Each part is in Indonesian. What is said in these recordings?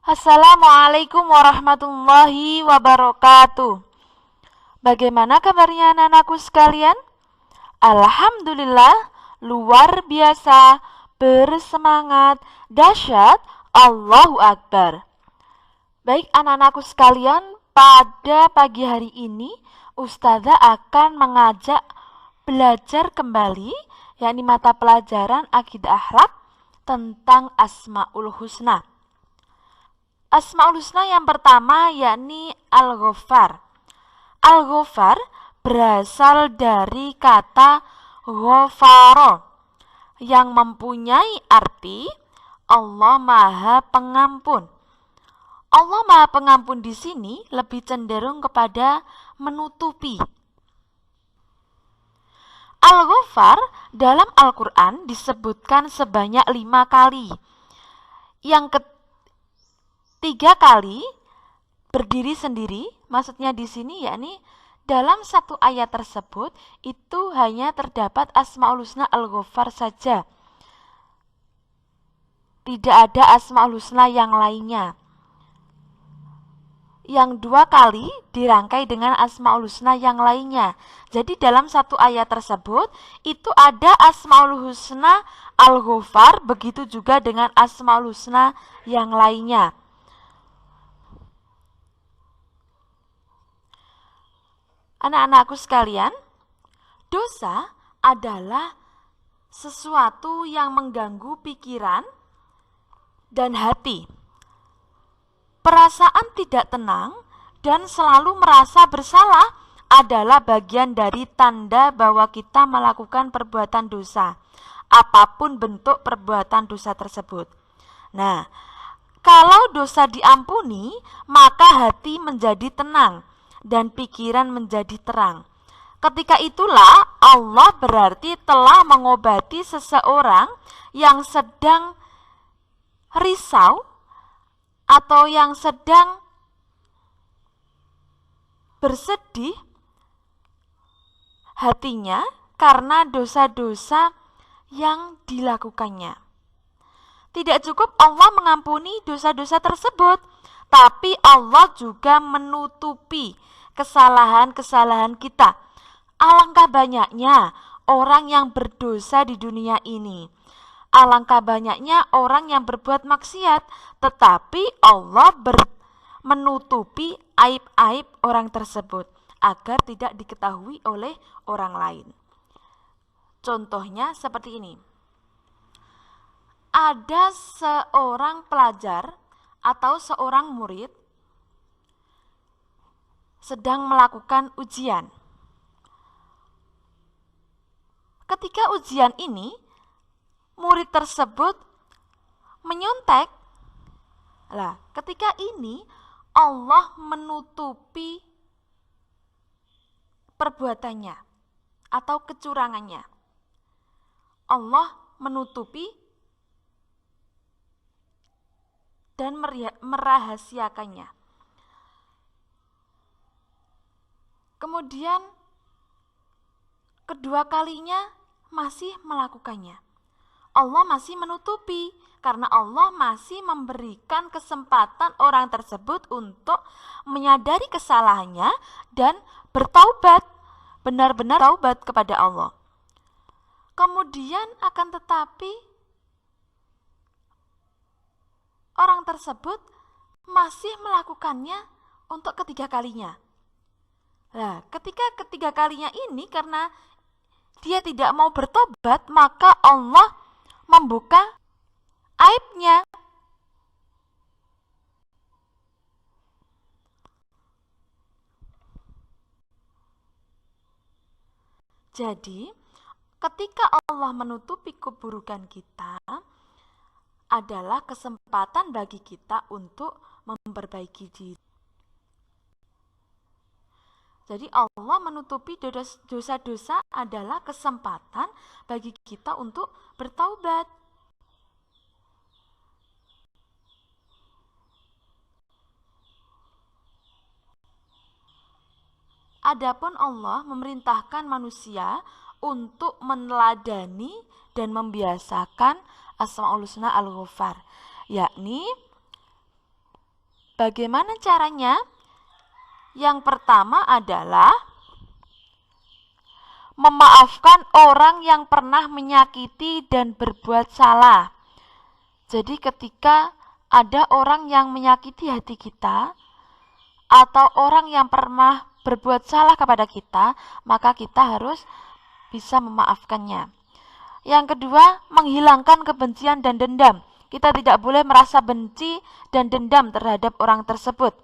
Assalamualaikum warahmatullahi wabarakatuh. Bagaimana kabarnya anak-anakku sekalian? Alhamdulillah, luar biasa, bersemangat, dahsyat, Allahu Akbar. Baik anak-anakku sekalian, pada pagi hari ini Ustazah akan mengajak belajar kembali, yakni mata pelajaran Akidah Akhlak tentang Asmaul Husna. Asmaul Husna yang pertama yakni Al-Ghaffar. Al-Ghaffar berasal dari kata ghafaro yang mempunyai arti Allah Maha Pengampun. Allah Maha Pengampun di sini lebih cenderung kepada menutupi. Al-Ghaffar dalam Al-Quran disebutkan sebanyak 5 kali. Yang 3 kali berdiri sendiri, maksudnya di sini yakni dalam satu ayat tersebut itu hanya terdapat Asmaul Husna Al-Ghaffar saja. Tidak ada Asmaul Husna yang lainnya. Yang 2 kali dirangkai dengan Asmaul Husna yang lainnya. Jadi dalam satu ayat tersebut itu ada Asmaul Husna Al-Ghaffar, begitu juga dengan Asmaul Husna yang lainnya. Anak-anakku sekalian, dosa adalah sesuatu yang mengganggu pikiran dan hati. Perasaan tidak tenang dan selalu merasa bersalah adalah bagian dari tanda bahwa kita melakukan perbuatan dosa, apapun bentuk perbuatan dosa tersebut. Nah, kalau dosa diampuni, maka hati menjadi tenang dan pikiran menjadi terang. Ketika itulah Allah berarti telah mengobati seseorang yang sedang risau atau yang sedang bersedih hatinya karena dosa-dosa yang dilakukannya. Tidak cukup Allah mengampuni dosa-dosa tersebut, tapi Allah juga menutupi kesalahan-kesalahan kita. Alangkah banyaknya orang yang berdosa di dunia ini. Alangkah banyaknya orang yang berbuat maksiat, tetapi Allah menutupi aib-aib orang tersebut agar tidak diketahui oleh orang lain. Contohnya seperti ini. Ada seorang pelajar atau seorang murid sedang melakukan ujian. Ketika ujian ini, murid tersebut menyontek. Lah, ketika ini Allah menutupi perbuatannya atau kecurangannya. Allah menutupi dan merahasiakannya. Kemudian kedua kalinya masih melakukannya. Allah masih menutupi karena Allah masih memberikan kesempatan orang tersebut untuk menyadari kesalahannya dan bertaubat, benar-benar taubat kepada Allah. Kemudian akan tetapi orang tersebut masih melakukannya untuk ketiga kalinya. Nah, ketika ketiga kalinya ini karena dia tidak mau bertobat, maka Allah membuka aibnya. Jadi, ketika Allah menutupi keburukan kita, adalah kesempatan bagi kita untuk memperbaiki diri. Jadi Allah menutupi dosa-dosa adalah kesempatan bagi kita untuk bertaubat. Adapun Allah memerintahkan manusia untuk meneladani dan membiasakan Asmaul Husna Al-Ghaffar, yakni Bagaimana caranya? Yang pertama adalah memaafkan orang yang pernah menyakiti dan berbuat salah. Jadi ketika ada orang yang menyakiti hati kita atau orang yang pernah berbuat salah kepada kita, maka kita harus bisa memaafkannya. Yang kedua, menghilangkan kebencian dan dendam. Kita tidak boleh merasa benci dan dendam terhadap orang tersebut.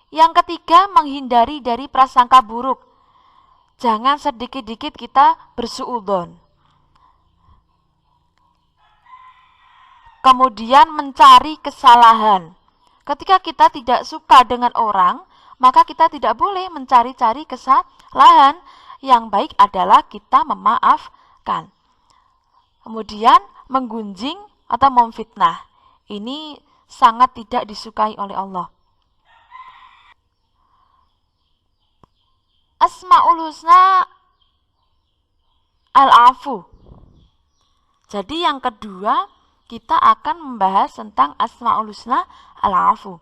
Yang ketiga, menghindari dari prasangka buruk. Jangan sedikit-dikit kita bersuudzon. Kemudian mencari kesalahan. Ketika kita tidak suka dengan orang, maka kita tidak boleh mencari-cari kesalahan. Yang baik adalah kita memaafkan. Kemudian menggunjing atau memfitnah. Ini sangat tidak disukai oleh Allah. Asmaul Husna Al-Afu. Jadi yang kedua, kita akan membahas tentang Asmaul Husna Al-Afu.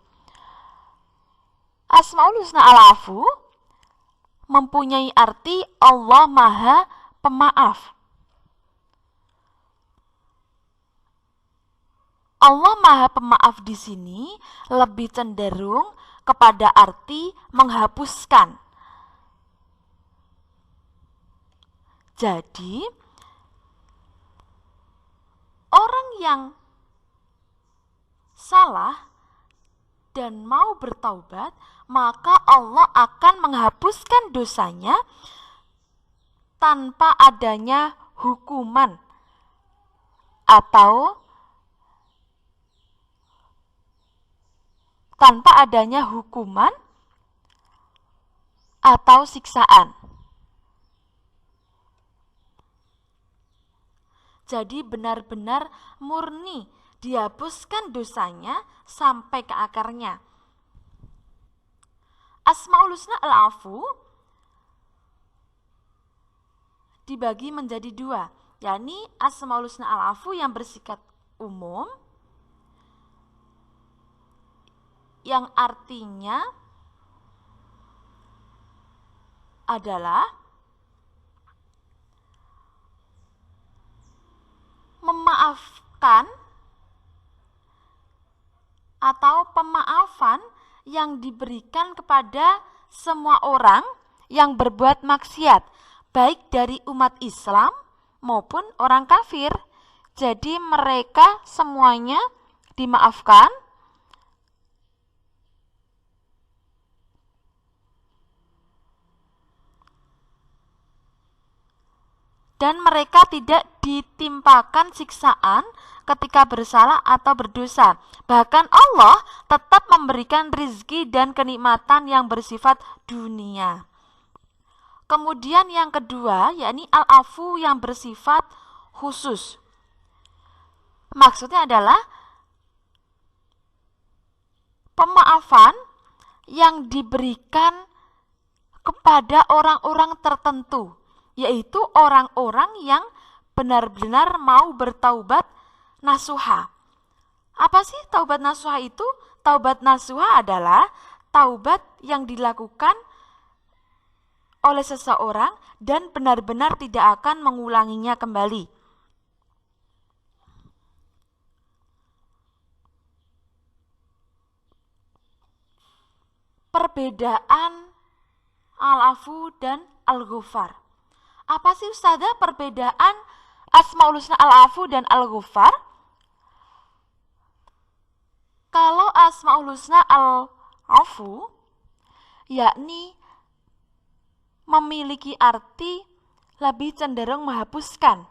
Asmaul Husna Al-Afu mempunyai arti Allah Maha Pemaaf. Allah Maha Pemaaf di sini lebih cenderung kepada arti menghapuskan. Jadi, orang yang salah dan mau bertaubat, maka Allah akan menghapuskan dosanya tanpa adanya hukuman atau siksaan. Jadi benar-benar murni dihapuskan dosanya sampai ke akarnya. Asmaul Husna Al-Afu dibagi menjadi dua, yakni Asmaul Husna Al-Afu yang bersifat umum, yang artinya adalah memaafkan atau pemaafan yang diberikan kepada semua orang yang berbuat maksiat, baik dari umat Islam maupun orang kafir. Jadi mereka semuanya dimaafkan dan mereka tidak ditimpakan siksaan ketika bersalah atau berdosa. Bahkan Allah tetap memberikan rizki dan kenikmatan yang bersifat dunia. Kemudian yang kedua, yakni Al-Afu yang bersifat khusus. Maksudnya adalah pemaafan yang diberikan kepada orang-orang tertentu, yaitu orang-orang yang benar-benar mau bertaubat nasuha. Apa sih taubat nasuha itu? Taubat nasuha adalah taubat yang dilakukan oleh seseorang dan benar-benar tidak akan mengulanginya kembali. Perbedaan Al-Afu dan Al-Ghufar. Apa sih Ustazah perbedaan Asmaul Husna Al-Afu dan Al-Ghufar? Kalau Asmaul Husna Al-Afu yakni memiliki arti lebih cenderung menghapuskan.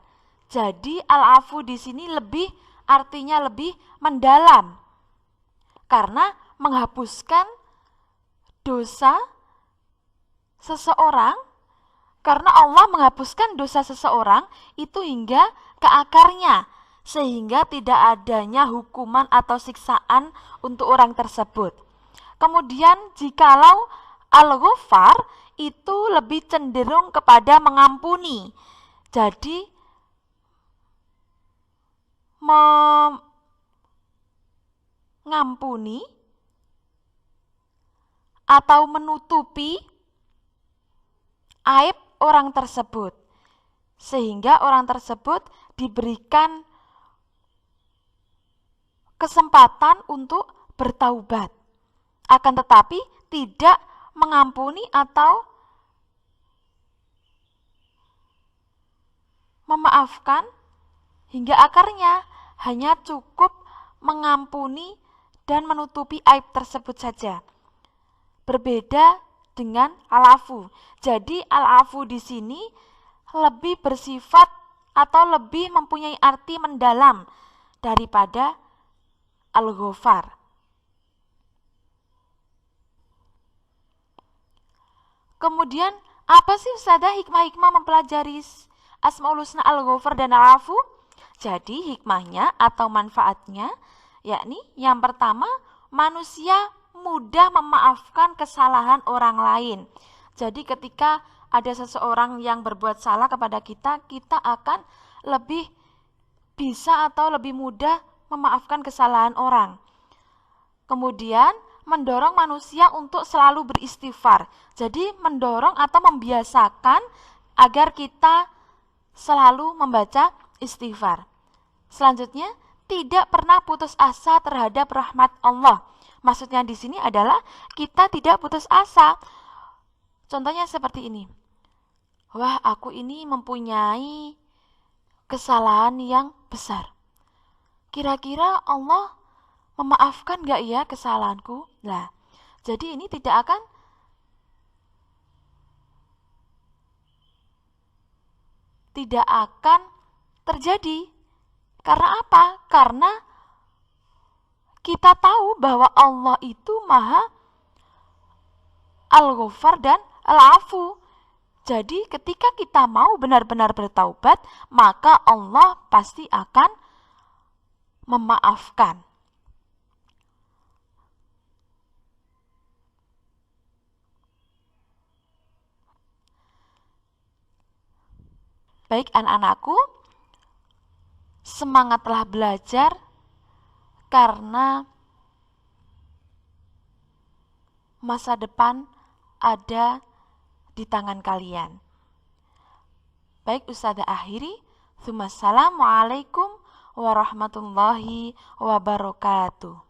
Jadi Al-Afu di sini artinya lebih mendalam. Karena menghapuskan dosa seseorang, karena Allah menghapuskan dosa seseorang itu hingga ke akarnya, sehingga tidak adanya hukuman atau siksaan untuk orang tersebut. Kemudian jikalau Al-Ghufar itu lebih cenderung kepada mengampuni. Jadi mengampuni atau menutupi aib orang tersebut, sehingga orang tersebut diberikan kesempatan untuk bertaubat, akan tetapi tidak mengampuni atau memaafkan hingga akarnya, hanya cukup mengampuni dan menutupi aib tersebut saja. Berbeda dengan al-afu. Jadi al-afu di sini lebih bersifat atau lebih mempunyai arti mendalam daripada al-ghafar. Kemudian apa sih Ustazah hikmah-hikmah mempelajari Asmaul Husna, al-ghafar dan al-afu? Jadi hikmahnya atau manfaatnya yakni yang pertama, manusia mudah memaafkan kesalahan orang lain. Jadi ketika ada seseorang yang berbuat salah kepada kita, kita akan lebih bisa atau lebih mudah memaafkan kesalahan orang. Kemudian mendorong manusia untuk selalu beristighfar. Jadi mendorong atau membiasakan agar kita selalu membaca istighfar. Selanjutnya, tidak pernah putus asa terhadap rahmat Allah. Maksudnya di sini adalah kita tidak putus asa. Contohnya seperti ini. Wah, aku ini mempunyai kesalahan yang besar. Kira-kira Allah memaafkan gak ya kesalahanku? Nah, jadi ini tidak akan terjadi. Karena apa? Karena kita tahu bahwa Allah itu Maha Al-Ghafar dan Al-Afu. Jadi ketika kita mau benar-benar bertaubat, maka Allah pasti akan memaafkan. Baik anak-anakku, semangatlah belajar karena masa depan ada di tangan kalian. Baik Ustazah akhiri, Assalamualaikum warahmatullahi wabarakatuh.